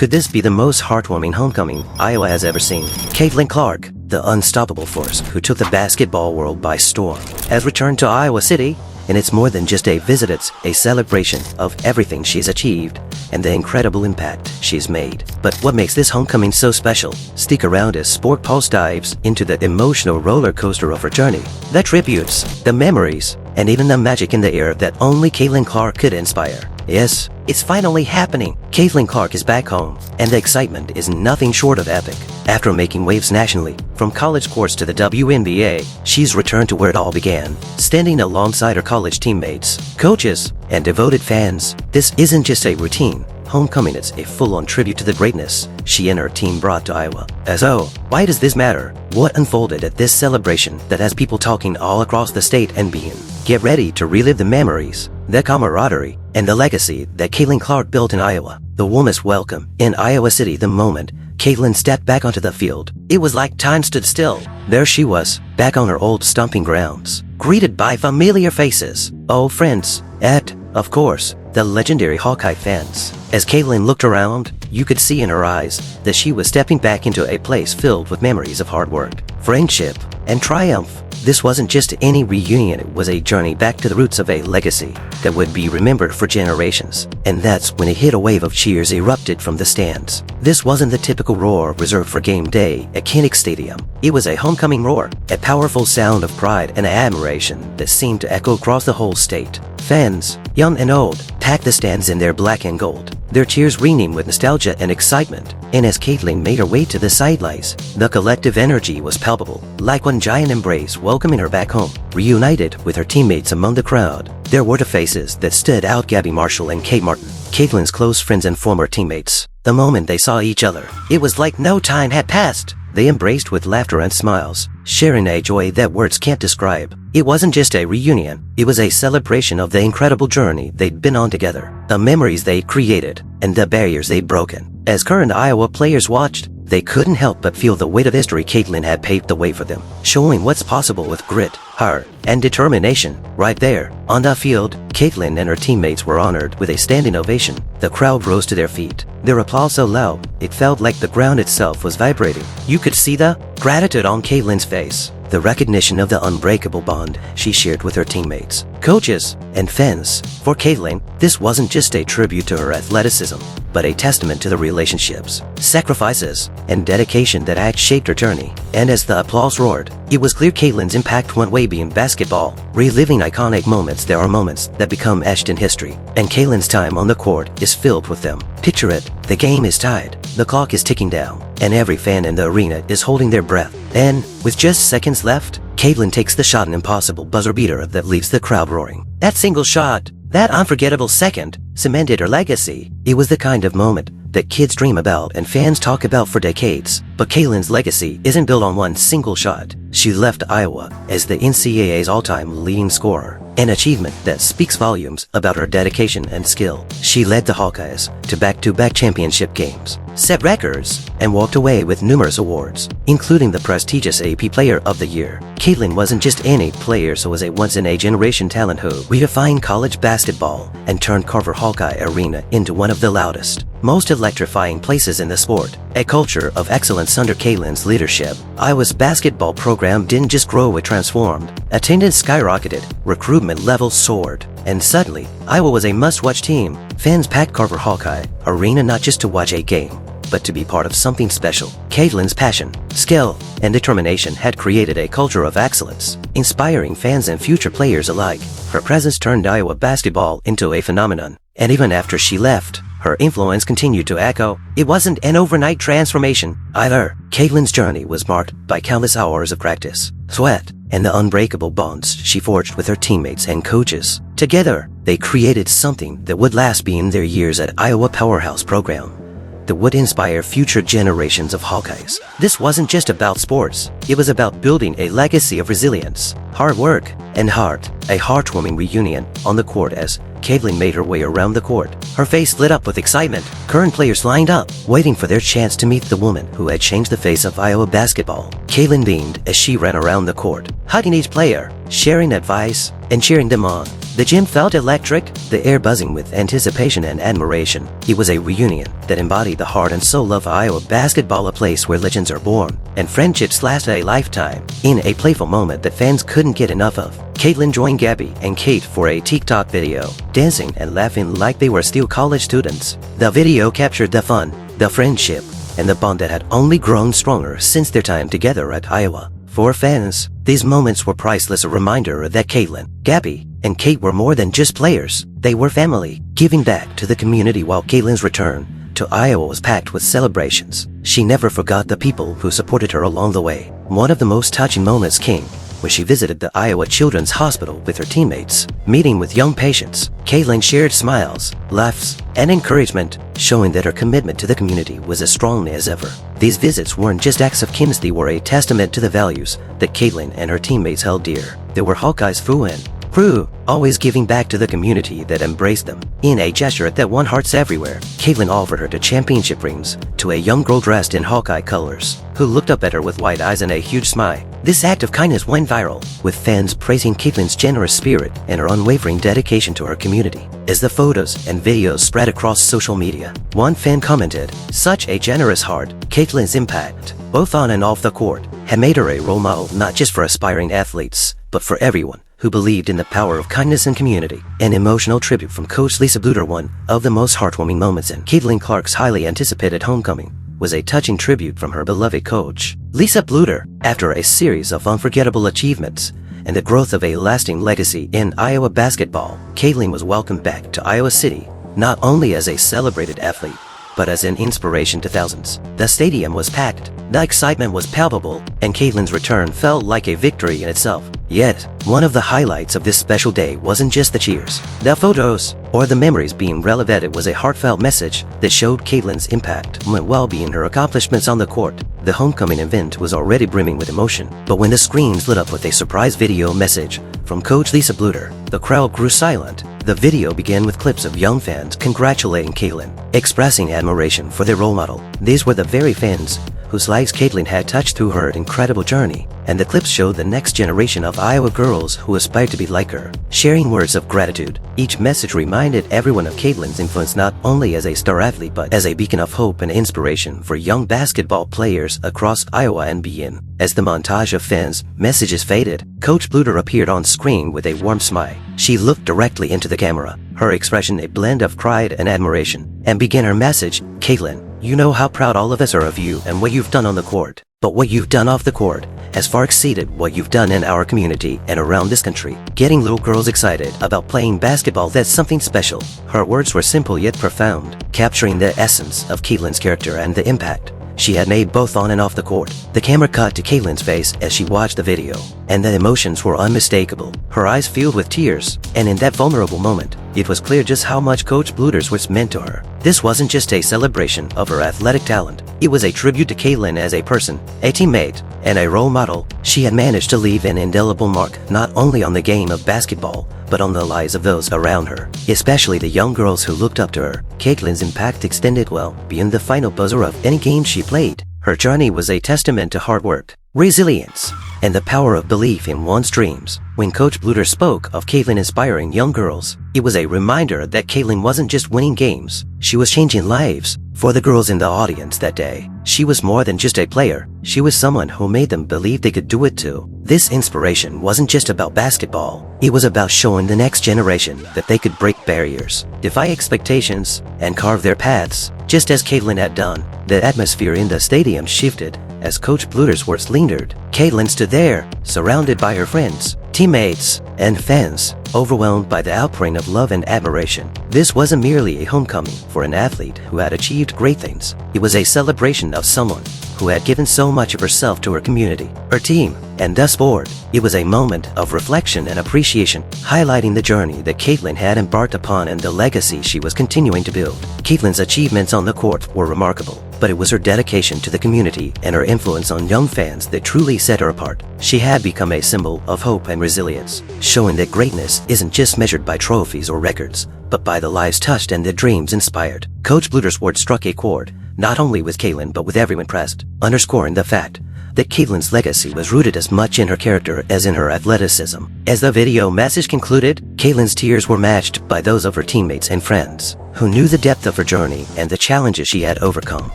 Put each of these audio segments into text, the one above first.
Could this be the most heartwarming homecoming Iowa has ever seen? Caitlin Clark, the unstoppable force who took the basketball world by storm, has returned to Iowa City, and it's more than just a visit, it's a celebration of everything she's achieved and the incredible impact she's made. But what makes this homecoming so special? Stick around as Sport Pulse dives into the emotional roller coaster of her journey, the tributes, the memories, and even the magic in the air that only Caitlin Clark could inspire. Yes, it's finally happening. Caitlin Clark is back home, and the excitement is nothing short of epic. After making waves nationally, from college courts to the WNBA, she's returned to where it all began, standing alongside her college teammates, coaches, and devoted fans. This isn't just a routine homecoming, it's a full-on tribute to the greatness she and her team brought to Iowa. So, why does this matter? What unfolded at this celebration that has people talking all across the state and beyond? Get ready to relive the memories, the camaraderie, and the legacy that Caitlin Clark built in Iowa. The warmest welcome in Iowa City the moment Caitlin stepped back onto the field. It was like time stood still. There she was, back on her old stomping grounds, greeted by familiar faces, old friends, and, of course, the legendary Hawkeye fans. As Caitlin looked around, you could see in her eyes that she was stepping back into a place filled with memories of hard work, friendship, and triumph. This wasn't just any reunion, it was a journey back to the roots of a legacy that would be remembered for generations. And that's when a wave of cheers erupted from the stands. This wasn't the typical roar reserved for game day at Kinnick Stadium. It was a homecoming roar, a powerful sound of pride and admiration that seemed to echo across the whole state. Fans, young and old, packed the stands in their black and gold, their cheers ringing with nostalgia and excitement. And as Caitlin made her way to the sidelines, the collective energy was palpable, like one giant embrace welcoming her back home. Reunited with her teammates among the crowd, there were the faces that stood out: Gabby Marshall and Kate Martin, Caitlin's close friends and former teammates. The moment they saw each other, it was like no time had passed. They embraced with laughter and smiles, sharing a joy that words can't describe. It wasn't just a reunion, it was a celebration of the incredible journey they'd been on together, the memories they'd created, and the barriers they'd broken. As current Iowa players watched, they couldn't help but feel the weight of history. Caitlin had paved the way for them, showing what's possible with grit, heart, and determination. Right there, on the field, Caitlin and her teammates were honored with a standing ovation. The crowd rose to their feet, their applause so loud, it felt like the ground itself was vibrating. You could see the gratitude on Caitlin's face, the recognition of the unbreakable bond she shared with her teammates, coaches, and fans. For Caitlin, this wasn't just a tribute to her athleticism, but a testament to the relationships, sacrifices, and dedication that had shaped her journey. And as the applause roared, it was clear Caitlin's impact went way beyond basketball. Reliving iconic moments, there are moments that become etched in history, and Caitlin's time on the court is filled with them. Picture it, the game is tied, the clock is ticking down, and every fan in the arena is holding their breath. Then, with just seconds left, Caitlin takes the shot, an impossible buzzer beater that leaves the crowd roaring. That single shot, that unforgettable second, cemented her legacy. It was the kind of moment that kids dream about and fans talk about for decades. But Caitlin's legacy isn't built on one single shot. She left Iowa as the NCAA's all-time leading scorer, an achievement that speaks volumes about her dedication and skill. She led the Hawkeyes to back-to-back championship games, set records, and walked away with numerous awards, including the prestigious AP Player of the Year. Caitlin wasn't just any player, so was a once-in-a-generation talent who redefined college basketball and turned Carver Hawkeye Arena into one of the loudest, most electrifying places in the sport. A culture of excellence under Caitlin's leadership, Iowa's basketball program didn't just grow, it transformed. Attendance skyrocketed, recruitment levels soared, and suddenly, Iowa was a must-watch team. Fans packed Carver Hawkeye Arena not just to watch a game, but to be part of something special. Caitlin's passion, skill, and determination had created a culture of excellence, inspiring fans and future players alike. Her presence turned Iowa basketball into a phenomenon, and even after she left, her influence continued to echo. It wasn't an overnight transformation either. Caitlin's journey was marked by countless hours of practice, sweat, and the unbreakable bonds she forged with her teammates and coaches. Together, they created something that would last beyond their years at Iowa Powerhouse program, that would inspire future generations of Hawkeyes. This wasn't just about sports, it was about building a legacy of resilience, hard work, and heart. A heartwarming reunion on the court as Caitlin made her way around the court. Her face lit up with excitement. Current players lined up, waiting for their chance to meet the woman who had changed the face of Iowa basketball. Caitlin beamed as she ran around the court, hugging each player, sharing advice, and cheering them on. The gym felt electric, the air buzzing with anticipation and admiration. It was a reunion that embodied the heart and soul of Iowa basketball, a place where legends are born and friendships last a lifetime. In a playful moment that fans couldn't get enough of, Caitlin joined Gabby and Kate for a TikTok video, dancing and laughing like they were still college students. The video captured the fun, the friendship, and the bond that had only grown stronger since their time together at Iowa. For fans, these moments were priceless, a reminder that Caitlin, Gabby, and Kate were more than just players. They were family, giving back to the community. While Caitlin's return to Iowa was packed with celebrations, she never forgot the people who supported her along the way. One of the most touching moments came when she visited the Iowa Children's Hospital with her teammates. Meeting with young patients, Caitlin shared smiles, laughs, and encouragement, showing that her commitment to the community was as strong as ever. These visits weren't just acts of kindness, they were a testament to the values that Caitlin and her teammates held dear. They were Hawkeyes through and through, always giving back to the community that embraced them. In a gesture that won hearts everywhere, Caitlin offered her 2 championship rings to a young girl dressed in Hawkeye colors, who looked up at her with wide eyes and a huge smile. This act of kindness went viral, with fans praising Caitlin's generous spirit and her unwavering dedication to her community. As the photos and videos spread across social media, one fan commented, "Such a generous heart." Caitlin's impact, both on and off the court, had made her a role model not just for aspiring athletes, but for everyone who believed in the power of kindness and community. An emotional tribute from Coach Lisa Bluder, one of the most heartwarming moments in Caitlin Clark's highly anticipated homecoming, was a touching tribute from her beloved coach. Lisa Bluder, after a series of unforgettable achievements and the growth of a lasting legacy in Iowa basketball, Caitlin was welcomed back to Iowa City, not only as a celebrated athlete, but as an inspiration to thousands. The stadium was packed, the excitement was palpable, and Caitlin's return felt like a victory in itself. Yet, one of the highlights of this special day wasn't just the cheers, the photos, or the memories being relived. It was a heartfelt message that showed Caitlin's impact went well beyond her accomplishments on the court. The homecoming event was already brimming with emotion, but when the screens lit up with a surprise video message from Coach Lisa Bluder, the crowd grew silent. The video began with clips of young fans congratulating Caitlin, expressing admiration for their role model. These were the very fans whose lives Caitlin had touched through her incredible journey, and the clips showed the next generation of Iowa girls who aspired to be like her, sharing words of gratitude. Each message reminded everyone of Caitlin's influence not only as a star athlete but as a beacon of hope and inspiration for young basketball players across Iowa and beyond. As the montage of fans' messages faded, Coach Bluder appeared on screen with a warm smile. She looked directly into the camera, her expression a blend of pride and admiration, and began her message, "Caitlin, you know how proud all of us are of you and what you've done on the court. But what you've done off the court has far exceeded what you've done in our community and around this country. Getting little girls excited about playing basketball, that's something special." Her words were simple yet profound, capturing the essence of Caitlin's character and the impact she had made both on and off the court. The camera cut to Caitlin's face as she watched the video, and the emotions were unmistakable. Her eyes filled with tears, and in that vulnerable moment, it was clear just how much Coach Bluder's words meant to her. This wasn't just a celebration of her athletic talent. It was a tribute to Caitlin as a person, a teammate, and a role model. She had managed to leave an indelible mark not only on the game of basketball, but on the lives of those around her, especially the young girls who looked up to her. Caitlin's impact extended well beyond the final buzzer of any game she played. Her journey was a testament to hard work, resilience, and the power of belief in one's dreams. When Coach Bluder spoke of Caitlin inspiring young girls, it was a reminder that Caitlin wasn't just winning games, she was changing lives. For the girls in the audience that day, she was more than just a player, she was someone who made them believe they could do it too. This inspiration wasn't just about basketball, it was about showing the next generation that they could break barriers, defy expectations, and carve their paths, just as Caitlin had done. The atmosphere in the stadium shifted as Coach Bluder's words lingered. Caitlin stood there, surrounded by her friends, teammates, and fans, overwhelmed by the outpouring of love and admiration. This wasn't merely a homecoming for an athlete who had achieved great things. It was a celebration of someone who had given so much of herself to her community, her team, and the sport. It was a moment of reflection and appreciation, highlighting the journey that Caitlin had embarked upon and the legacy she was continuing to build. Caitlin's achievements on the court were remarkable, but it was her dedication to the community and her influence on young fans that truly set her apart. She had become a symbol of hope and resilience, showing that greatness isn't just measured by trophies or records, but by the lives touched and the dreams inspired. Coach Bluder's words struck a chord, not only with Caitlin but with everyone present, underscoring the fact that Caitlin's legacy was rooted as much in her character as in her athleticism. As the video message concluded, Caitlin's tears were matched by those of her teammates and friends, who knew the depth of her journey and the challenges she had overcome.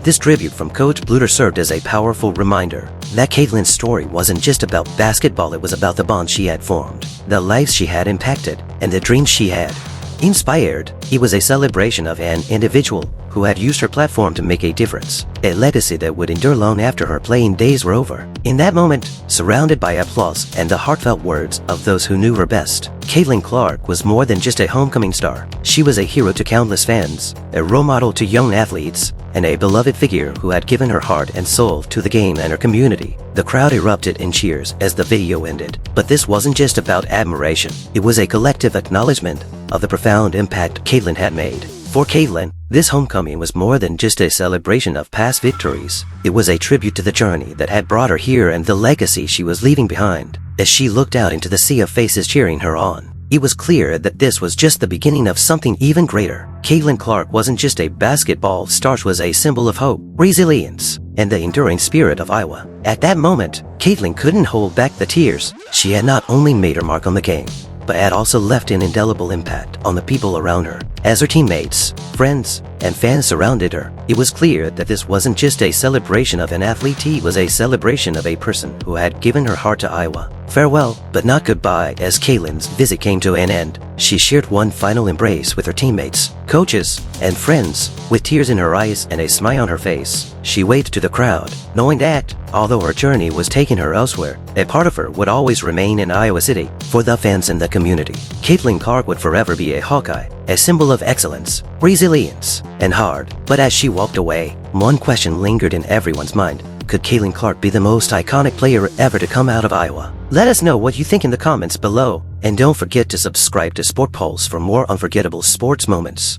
This tribute from Coach Bluder served as a powerful reminder that Caitlin's story wasn't just about basketball, it was about the bonds she had formed, the lives she had impacted, and the dreams she had inspired. It was a celebration of an individual who had used her platform to make a difference, a legacy that would endure long after her playing days were over. In that moment, surrounded by applause and the heartfelt words of those who knew her best, Caitlin Clark was more than just a homecoming star. She was a hero to countless fans, a role model to young athletes, and a beloved figure who had given her heart and soul to the game and her community. The crowd erupted in cheers as the video ended. But this wasn't just about admiration. It was a collective acknowledgement of the profound impact Caitlin had made. For Caitlin, this homecoming was more than just a celebration of past victories. It was a tribute to the journey that had brought her here and the legacy she was leaving behind. As she looked out into the sea of faces cheering her on, it was clear that this was just the beginning of something even greater. Caitlin Clark wasn't just a basketball star, she was a symbol of hope, resilience, and the enduring spirit of Iowa. At that moment, Caitlin couldn't hold back the tears. She had not only made her mark on the game, but had also left an indelible impact on the people around her. As her teammates, friends, and fans surrounded her, it was clear that this wasn't just a celebration of an athlete, it was a celebration of a person who had given her heart to Iowa. Farewell, but not goodbye. As Caitlin's visit came to an end, she shared one final embrace with her teammates, coaches, and friends. With tears in her eyes and a smile on her face, she waved to the crowd, knowing that, although her journey was taking her elsewhere, a part of her would always remain in Iowa City. For the fans and the community, Caitlin Clark would forever be a Hawkeye, a symbol of excellence, resilience, and heart. But as she walked away, one question lingered in everyone's mind. Could Caitlin Clark be the most iconic player ever to come out of Iowa? Let us know what you think in the comments below, and don't forget to subscribe to Sport Pulse for more unforgettable sports moments.